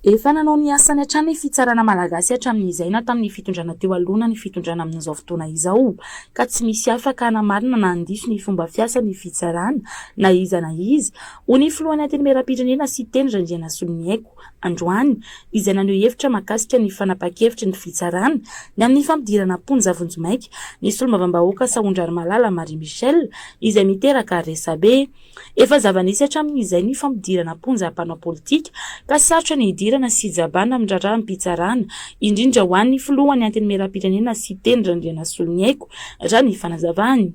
Efa nanao ny asany hatrany ny fitsarana malagasy hatramin'izaina tamin'ny fitondrana teo aloha ny fitondrana amin'izao fotoana izao ka tsy misy afaka hanamarina na handiso ny fomba fiasa ny fitsarana na iza na izy ho ny filohan'ny antenimieram-pirenena sy teny Randriana Soloniaiko androany izay naneho hevitra mahakasika ny fanapa-kevitra ny fitsarana ny amin'ny fampidirana Ponja Vonjomaika ny solombavambahoaka Saondry Malala Marie Michel izay miteraka resabe efa zava-nisy hatramin'izay ny fampidirana Ponja mpanao politika ka sarotra ny hidirana sy jabana amin'ny raharaha mpitsarana indrindra ho an'ny filohan'ny antenimieram-pirenena sy teny Randriana Soloniaiko raha ny fanazavany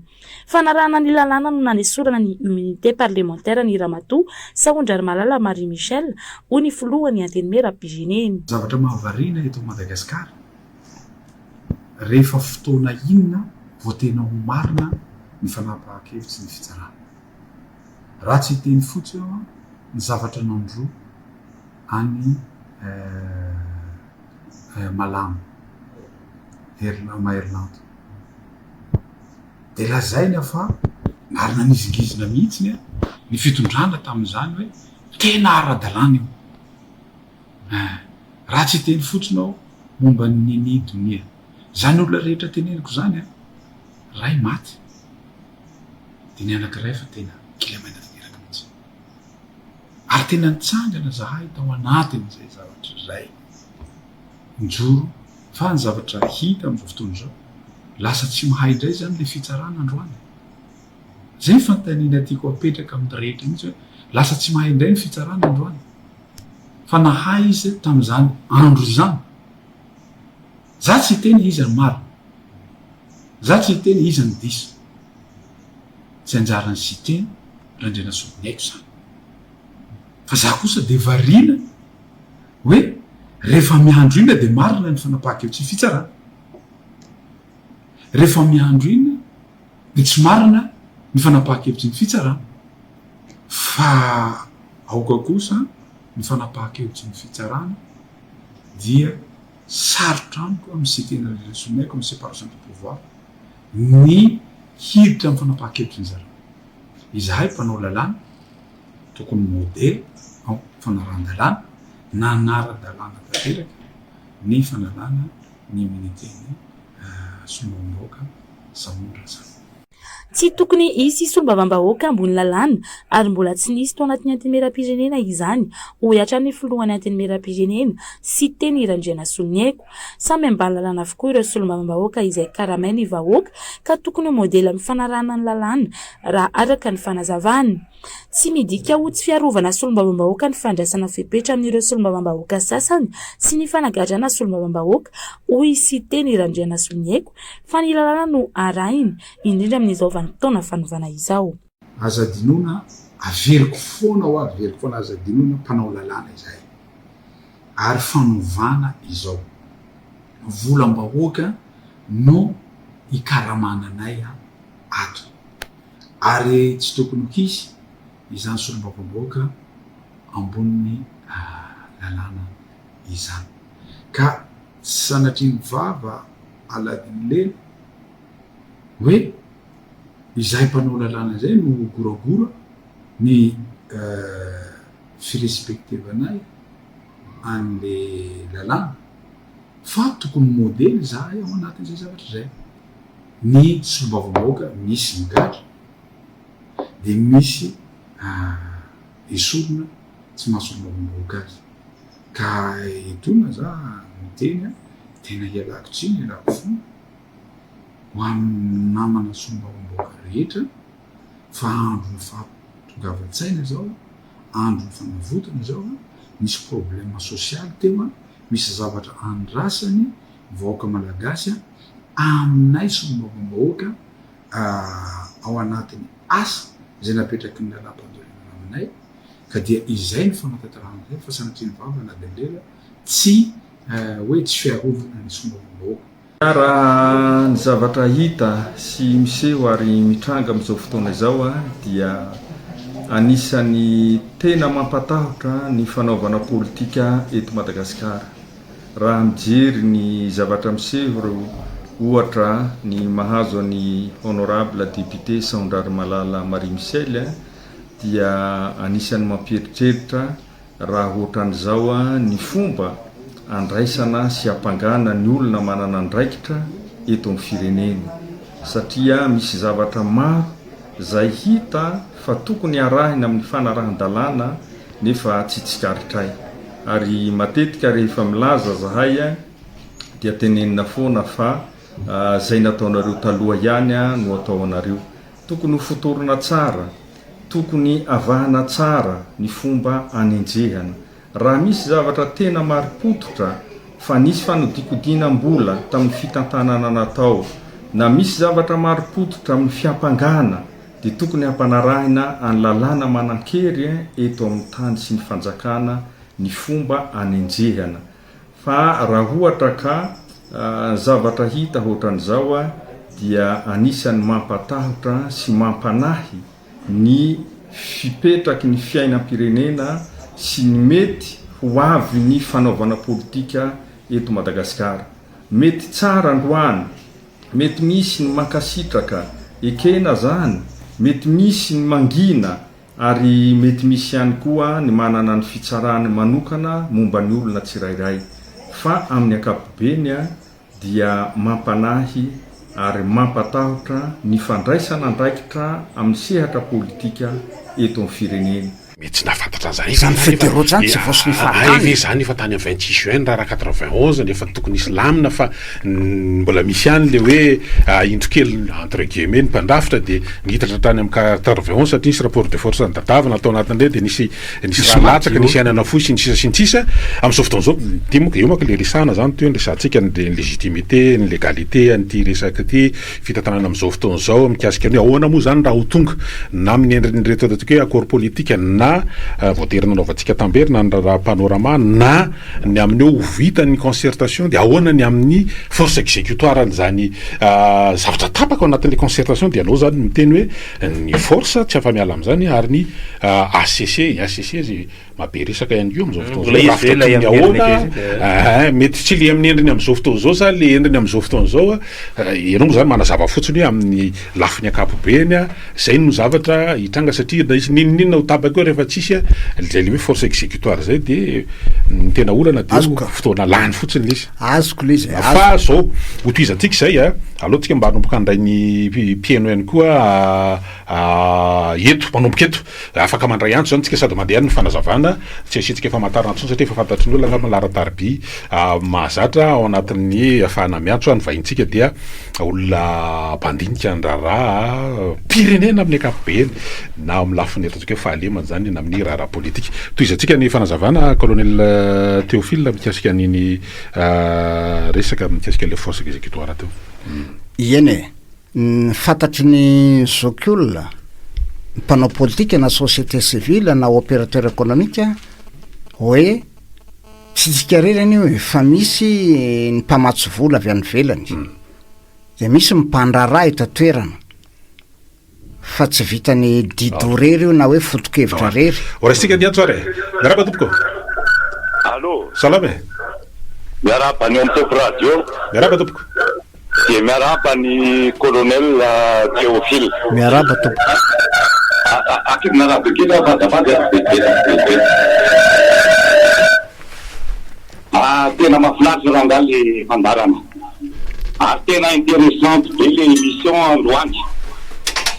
fanarahana ny lalàna no nanesorana ny immunité parlementaire ny Ramatoa Saondry Malala Marie Michel ho ny filohan'ny antenimieram-pirenena. Zavatra mahavariana eto Madagasikara rehefa fotoana inona vao tena ho marina ny fanapa-kevitsy ny fitsarana. Raha tsy teny fotsiny eo ny zavatra nandro any Malamo Maherlanto de lazainy afa marina nizingizina mihitsy ny fitondrana tamin'izany hoe tena ara-dalàna io. Raha tsy teny fotsiny ao momba ny donia zany olona rehetra teneniko zany ray maty de ny anankiray fa tena kilamaina tanteraka mihitsy ary tena nitsangana zahay tao anatin'izay zavatra zay njoro fa ny zavatra hita amin'izao fotoana izao lasa tsy mahay indray zany le fitsarana androany zay ny fanontaniana tiako apetraka amin'ny rehetra mihitsy hoe lasa tsy mahay indray ny fitsarana androany fa nahay izy tamin'izany andro izany za tsy teny izy ny marina za tsy teny izy ny diso tsy anjarany sy teny Randriana Soloniaiko zany fa za kosa de variana hoe rehefa miandro ina de marina ny fanapa-kevitsy fitsarana rehefa miandro ina de tsy marina ny fanapa-kevitsy ny fitsarana fa aoka kosa ny fanapa-kevitsy ny fitsarana dia sarotra amiko amin'ny setena Randriana Soloniaiko amin'ny séparation du pouvoir ny hiditra amin'ny fanapa-kevitsy ny zareo izahay mpanao lalàna tokony modely ao fanaran-dalàna na anara-dalàna tanteraka ny fanalàna ny immunité-ny solombavambahoaka Saondry zany. Tsy tokony hisy solombavambahoaka ambony lalàna ary mbola tsy nisy tao anatin'ny antenimieram-pirenena izany ho hatramin'ny filohan'ny antenimieram-pirenena sy teny Randriana Soloniaiko samy ambany lalàna avokoa ireo solombavambahoaka izay karamainy vahoaka ka tokony ho modely amin'ny fanarahana ny lalàna raha araka ny fanazavany. Tsy midika ho tsy fiarovana solombavambahoaka ny fandraisana fepetra amin'ireo solombavambahoaka sasany sy ny fanagadrana solombavambahoaka hoy sy teny Randriana Soloniaiko fa ny lalàna no arahiny indrindra amin'izao vanim-potoana fanovana izao. Azadinona averiko foana ho averiko foana azadinona mpanao lalàna izahay ary fanovana izao volam-bahoaka no ikaramananay ato ary tsy tokony hisy izany solombavambahoaka amboniny lalàna izany ka sanatriny vava aladiny lena hoe izahay mpanao lalàna zay no goragora ny firespektevanay an'le lalàna fa tokony modely zahay ao anatin'izay zavatra zay ny solombavambahoaka misy migadra de misy esorona tsy mahasolombavambahoaka azy ka etona za miteny tena hialako tsiny hialako fo ho amin'ny namana solombavambahoaka rehetra fa andro ny fahatongavan-tsaina zao andro ny fanavotana zao misy problème sosialy teo misy zavatra andrasany vahoaka malagasy aminay solombavambahoaka ao anatin'ny asa zay napetraky ny lalam-pandorana aminay ka dia izay ny fanatanterahana zay fa sanatriny vava na delela tsy hoe tsy fiarovana ny solombavambahoaka. Raha ny zavatra hita sy miseho ary mitranga amin'izao fotoana izao dia anisan'ny tena mampatahotra ny fanaovana politika eto Madagasikara. Raha mijery ny zavatra miseho reo ohatra ny mahazo ny honorable député Saondry Malala Marie Michel dia anisan'ny mampieritreritra raha ohatran'izao ny fomba andraisana sy ampangana ny olona manana andraikitra eto amin'ny firenena, satria misy zavatra maro zay hita fa tokony arahina amin'ny fanarahan-dalàna nefa tsy tsikaritray. Ary matetika rehefa milaza zahay dia tenenina foana fa zay nataonareo taloha ihany no atao anareo. Tokony ho fotorona tsara, tokony avahana tsara ny fomba anenjehana. Raha misy zavatra tena maripototra fa nisy fanodikodinam-bola tamin'ny fitantanana natao, na misy zavatra maripototra amin'ny fiampangana, dia tokony hampanarahina any lalàna manan-kery eto amin'ny tany sy ny fanjakana ny fomba anenjehana. Fa raha ohatra ka zavatra hita ohatran'izao dia anisan'ny mampatahotra sy mampanahy ny fipetraky ny fiainam-pirenena sy ny mety ho avy ny fanaovana politika eto Madagasikara. Mety tsara androany, mety misy ny mankasitraka ekena zany, mety misy ny mangina, ary mety misy ihany koa ny manana ny fitsarany manokana momba ny olona tsirairay. Fa amin'ny ankapobeny dia mampanahy ary mampatahotra ny fandraisana andraikitra amin'ny sehatra politika eto amin'ny firenena. Mety nafantatra zany zany efa tany 26 juin raha 91 nefa tokony islamina fa mbola misy ihany le hoe indrokely entre guillemets ny mpandrafitra de ngitatra tany amin'ny 91 satria nisy rapport de force ndatavana atao anatin'ireo de nisy latsaka nisy anana fotsy ny sisa amin'izao fotoan'izao timoka eo maka le resana zany toy ny resantsika ny légitimité ny légalité an'ity resaka ty fitantanana amin'izao fotoan'izao mikasika ny ahoana moa zany raha ho tonga na amin'ny endriny reto ataontsika hoe accord politique na voaterina nanaovantsika tamberina ny raha panorama na ny amin'eo vita ny concertation dia ahoana ny amin'ny force exécutoire n'izany zavatra tapaka ao anatin'le concertation dia anao zany miteny hoe ny force tsy afa-miala amin'izany ary ny ACC zay mabe resaka ihany io amin'izao fotoan'izao ahoana mety tsy le amin'ny endriny amin'izao fotoan'izao sa le endriny amin'izao fotoan'izao ianao moa zany manazava fotsiny hoe amin'ny lafiny ankapobeny zay no zavatra hitranga satria ninona ho tabaka eo rehefa tsisy zay le hoe force exécutoire zay de ny tena olana de fotoana lany fotsiny le izy azoko le izy fa zao hotoizantsika zay alohantsika mba hanomboka andray ny mpieno ihany koa eto manomboka eto afaka mandray antso zany tsika sady mandeha ny fanazavana tsy asiantsika famantarana antsony satria efa fantatry ny olona angamba milaratarby mahazatra ao anatin'ny afahana miantso ny vahintsika dia olona mpandinika ny raharaha pirenena amin'ny ankapobeny na amin'ny lafiny ataontsika hoe fahalemana zany na amin'ny raharaha politika. Toizantsika ny fanazavana colonel Théophile mikasika niny resaka mikasika le force exécutoire teo. Iene fantatry ny zokiolona mpanao politika na société civile na opérateur économique hoe tsy tsikarerany io fa misy ny mpamatsy vola avy any velany dia misy mipandraraha eto toerana fa tsy vitany didorery io na hoe fotokevitra rery. Orasika ny antso are miaraba tompoko. Allô salame miaraba ny Top Radio miaraba tompoko. Dia miaraba ny colonel Théophile miaraba tompoko. Akib miaraba kely avadavady tena mahafinaritra raha angaly fandarana ary tena intéressante be le émission androany.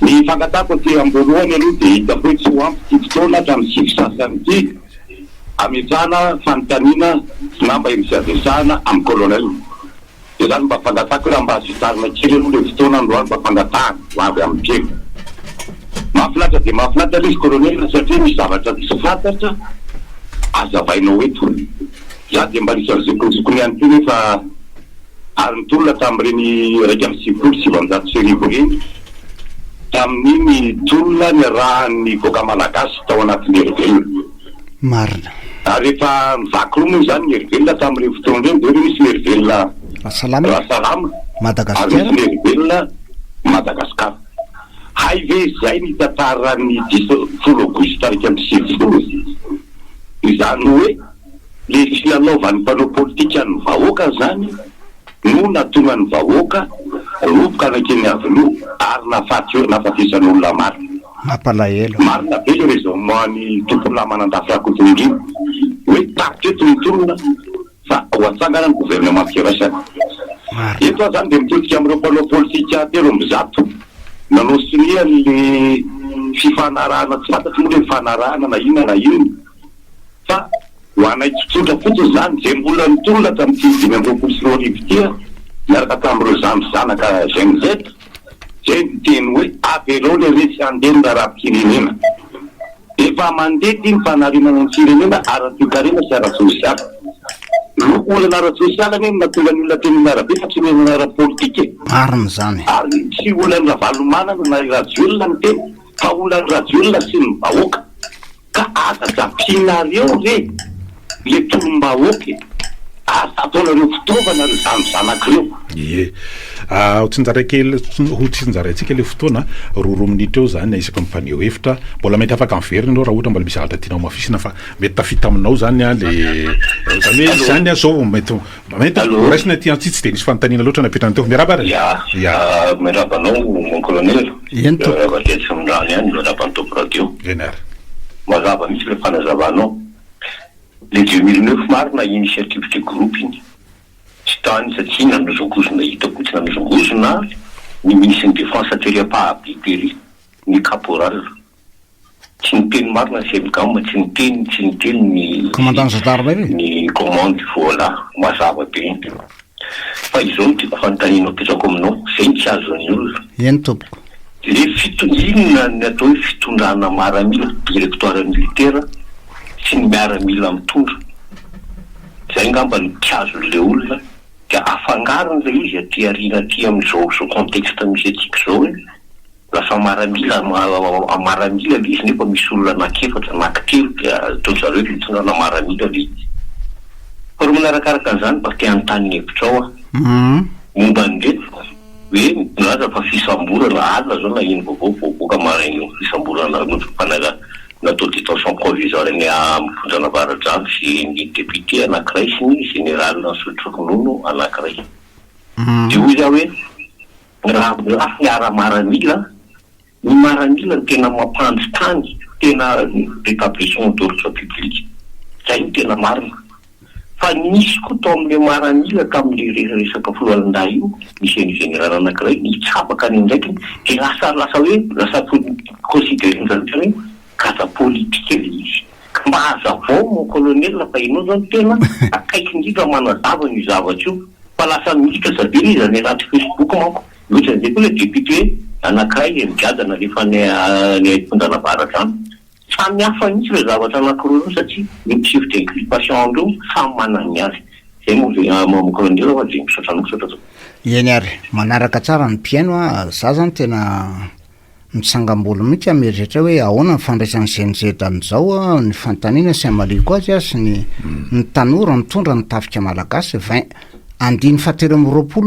Ny fangatako ty ambolohany aloha dia hita hoe tsy ho ampy ty fotoana hatramin'ny sivy sasany ity ametrahana fanontaniana sy namba irisiadesahana amin'ny colonel. Dia zany mba fangatako raha mba azotarina kely aloha le fotoana androany mba fangatahana ho avy amin'ny piego. Mahafinaritra dia mahafinaritra le izy colonel satria misy zavatra tsy fantatra azavainao eto. Za dia mba nisy zokony ihany koa nefa ary nitolona tamin'ireny raika amin'ny sivifolo sivanjato sy arivo reny tamin'iny tolona ny rahan'ny voaka malagasy tao anatin'ny herivelona marina. Ary rehefa mivaky roa moa zany ny herivelona tamin'ireny fotoana ireny dia misy ny herivelona Rasalama Madagasikara ary misy ny herivelona Madagasikara. Hay ve zay ny tantaran'ny 10 aogositra raika amin'ny sivifolo izany hoe le filalaovan'ny mpanao politika ny vahoaka zany no natonga ny vahoaka roboka anakeny avaloha ary nafatesan'olona maro mampalahelo marina be le raisonnement ny tompony lahy manandafy akotonindrimo hoe tapitreto mitolona fa ho atsangana ny gouvernement firasana eto a zany de mitodika am'ireo mpanao politika telo mizato nanao sinia le fifanarahana tsy fantatry moa le mifanarahana na ina na ino fa ho anay tsotsotra fotsiny zany zay mbola mitolona tamin'ity 2024 tia miaraka tamin'ireo zanaka GMZ zay miteny hoe avereo le resy andeha raha-pirenena efa mandeha ty mifanarinana ny firenena ara-toekarena sy ara-sosialy loko olana ara-sosialy ane natonga ny olona teny arabe fa tsy olana ara-politika marina zany ary tsy olana valomanana na radiolona ny teny fa olany radiolona sy ny vahoaka ka aza zapinareo re le tolom-bahoaka aza ataonareo fitaovana reo zanak'ireo ie tsinjaray kely ho tsinjarayntsika le fotoana roro minitra eo zany isaka mipaneo hevitra mbola mety afaka miverina anao raha ohatra mbola misy halatra tianao mafisina fa mety tafita aminao zany a le zany hoe zany a zao mety raisina ty antsitsy de nisy fanontaniana loatra napetrany teo miaraba ya mirabanao mon colonel vatetsy amindrany any miarabany topo radio venar mazava misy le fanazavanao le 2009 marina initiative ty groupe iny tsy tany satria nanozongozona hitako tsy nanozongozona ny ministre ny défense territoriale ny caporal tsy niteny marina semgama tsy niteny ny commandant gendarmerie ny commande vola mazava be iny fa izao no tiako fanontanianao petrako aminao zay ny tsy azon'ny olona eny tompoko le fitonjinona ny atao hoe fitondrana maramila directoire militaire sy ny miaramila mitondra zay ngamba ny tiazo le olona de afangarony le izy aty arina aty am'izao contexte misy atsika zao hoe lasa maramila le izy nefa misy olona anakefatra anankitelo de ataonzareo fitondrana maramila le izy fa ro manarakaraka an'izany mba te anontany hevitra ao momba an'reto hoe naza fa fisamborana alina zao na ino vaovao voaboaka marainy fisamborana nofanaga natao détention provisoire ny mifondrana varadrano sy ny député anankiray sy ny général Nsotrokonono anankiray de hoy za hoe raha fiara maramila ny maramila ny tena mampandry tany tena rétablissement d'ordre public zay ny tena marina fa nisy koa tao amin'le maramila tamin'le resaka filohalindahy io misy ny général anankiray nitsapaka ny ndraiky de lasa hoe lasa considéré zany kasa politika le izy mba hazavao mon colonel fa inao zany tena akaiky indrindra manazava ny zavatra io fa lasa misika sabeny izy any anaty Facebook manko loatra zay koa le député anankiray migadana rehefa ny aitondrana varadrano samy hafa misy le zavatra anankiroa satria misy d'inculpation andreo samy manany azy zay mon colonel fa de misaotranao eny ary manaraka tsara ny mpiaino a za zany tena mitsangam-bolo mihitsy ameritratra hoe ahoana ny fandraisan'ny CNZ an'izao a ny fantaniana sy amaliko azy a sy ny tanora mitondra ny tafika malagasy 20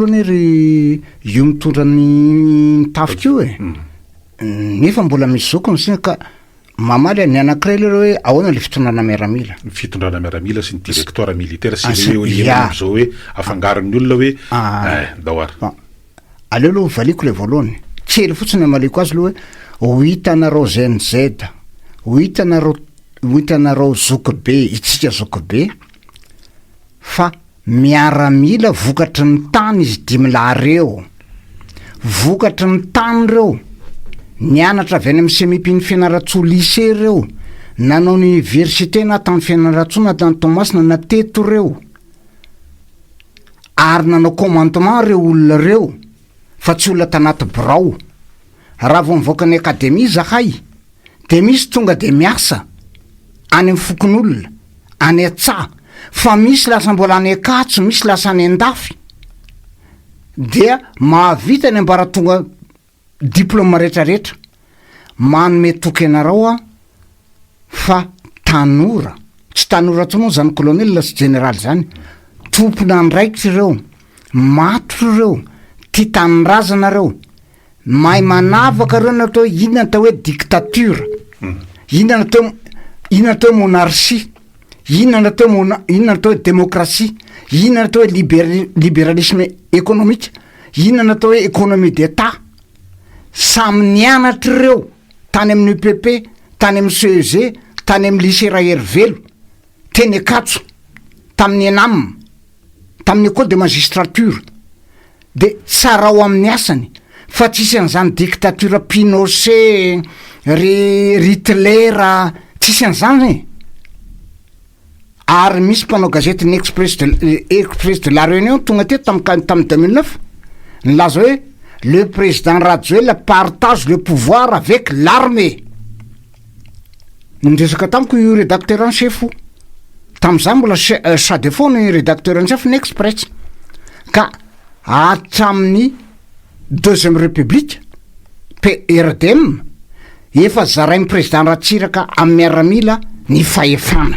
ny ry io mitondra ny tafika io nefa mbola misy zokony sina ka mamaly ny anankiray lereo hoe ahoana le fitondrana miaramila sy ny directoire militaire sy le hoe am'izao hoe afangaron'ny olona hoe daoara aleo aloha valiko le voalohany tsely fotsiny amaliko azy aloha hoe ho hitanareo GNZ ho hitanareo zokobe itsika zokobe fa miaramila vokatry ny tany izy 10 lahareo vokatry ny tany reo nianatra avy any amin'ny semipiny fianaratsoa lycée reo nanao ny université na tamin'ny fianaratsoa na tany Tomasina na teto reo ary nanao commandement reo olona reo fa tsy olona tanaty birao raha vao mivoaka ny akademia zahay de misy tonga de miasa any amin'ny fokon'olona any atsa fa misy lasa mbola any akatso misy lasa any andafy dia mahavita ny ambaratonga diplôme rehetrarehetra manome toky anareo a fa tanora tsy tanora tsoa moa zany colonel sy général zany tompona andraikitra reo matro reo tia tanyrazana reo mahay manavaka reo natao inona natao hoe dictature inona natao hoe monarchie inona natao hoe démocratie inona natao hoe libéralisme économique inona natao hoe économie d'état samy nianatra reo tany amin'ny UPP tany amin'ny CEG tany amin'ny lycée Rahery Velo teny akatso tamin'ny anam tamin'ny école de magistrature de tsara ao amin'ny asany fa tsisy an'izany dictature Pinochet Hitler tsisy an'izany ary misy mpanao gazety ny Express de la Réunion tonga teto tamin'ny 2009 nilaza hoe le président Rajoelina partage le pouvoir avec l'armée. Nindresaka tamiko io rédacteur en chef tam'izany mbola Chadefo ny rédacteur en chef ny Express ka hatramin'ny deuxième république RDM efa zarain'ny président Ratsiraka amin'ny miaramila ny fahefana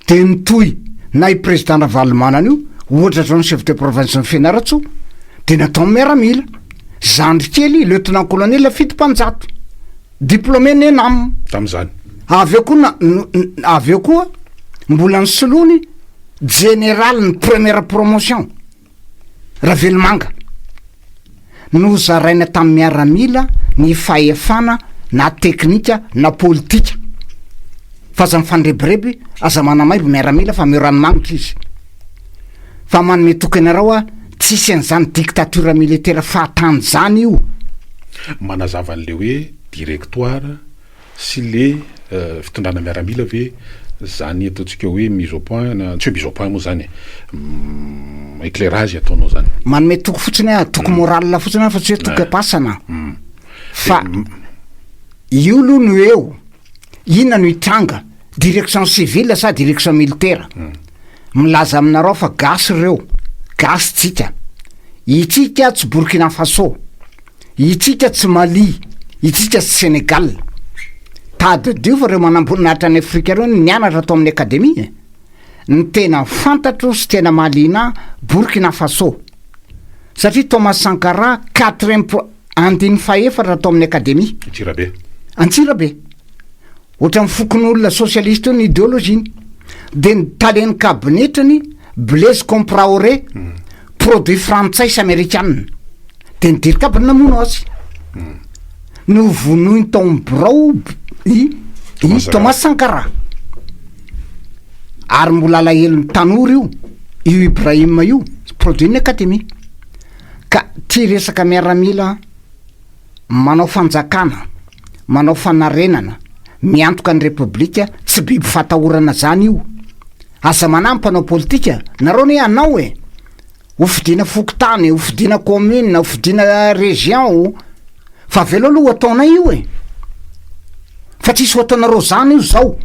de nitoy na i président Ravalomanana io ohatra zao ny chef de province ny Fianaratso de natao miaramila zandry kely lieutenant colonel fito-mpanjato diplômé ny enam tam'izany aveo koa mbola ny solony général ny première promotion Ravelomanga no zaraina tamin'ny miaramila ny fahefana na teknika na politika fa za mifandrebireby aza manamaibo miaramila fa mioranomangitra izy fa manome tokanareo a tsisy an'izany dictature militaire fahatany zany io manazava an'le hoe directoire sy le fitondrana miaramila ve zany ataontsika hoe mise au point na tsy hoe mise au point moa zany éclairage ataonao zany manome toko fotsiny a toko moral fotsiny fa tsy hoe toko apasana fa io aloha no eo inona no hitranga direction civile sa direction militaire milaza aminareo fa gasy reo gasy tsika itsika tsy Burkina Faso itsika tsy Mali itsika tsy Sénégal tadio fa reo manamboninahitra ny Afrika reo nianatra atao amin'ny akademie ny tena fantatro sy tena malina Burkina Faso satria Thomas Sankara 4 andiny fahefatra atao amin'ny akademie Antsirabe ohatra mifokon'olona socialiste ny idéologie de nitalen'ny kabinetrany Blaise Compaoré produit frantsay sy américaine de nidiry kabiny namono azy no vonoiny taony brao i Thomas Sankara ary mbola alahelony tanora io Ibrahim io produit ny akademie ka ty resaka miaramila manao fanjakana manao fanarenana miantoka ny republika tsy biby fatahorana zany io asa manampanao politika nareo ny anao ofidina fokotany ofidina commune ofidina région fa velo aloha ataonay io fa tsisy ataonareo zany io zao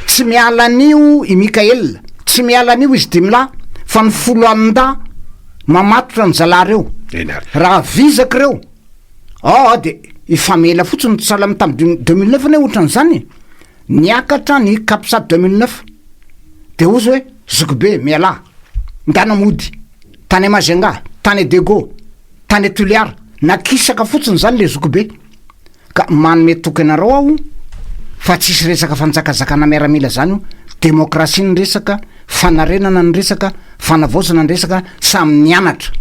tsy miala an'io i Mikael tsy miala an'io izy Dimla fa ny folo aminda mamatotra ny zalareo raha vizaka reo de ifamela fotsiny salamy tamin'ny 2009 ne ohatra n'izany niakatra ny Capsat 2009 de ozy hoe Zokobe miala ndana mody tany Mazenga tany Dego tany Tuliar nakisaka fotsiny zany le Zokobe ka manome tokanareo aho fa tsisy resaka fanjakazakana miaramila zany io demokrasia ny resaka fanarenana ny resaka fanavozana ny resaka samy nianatra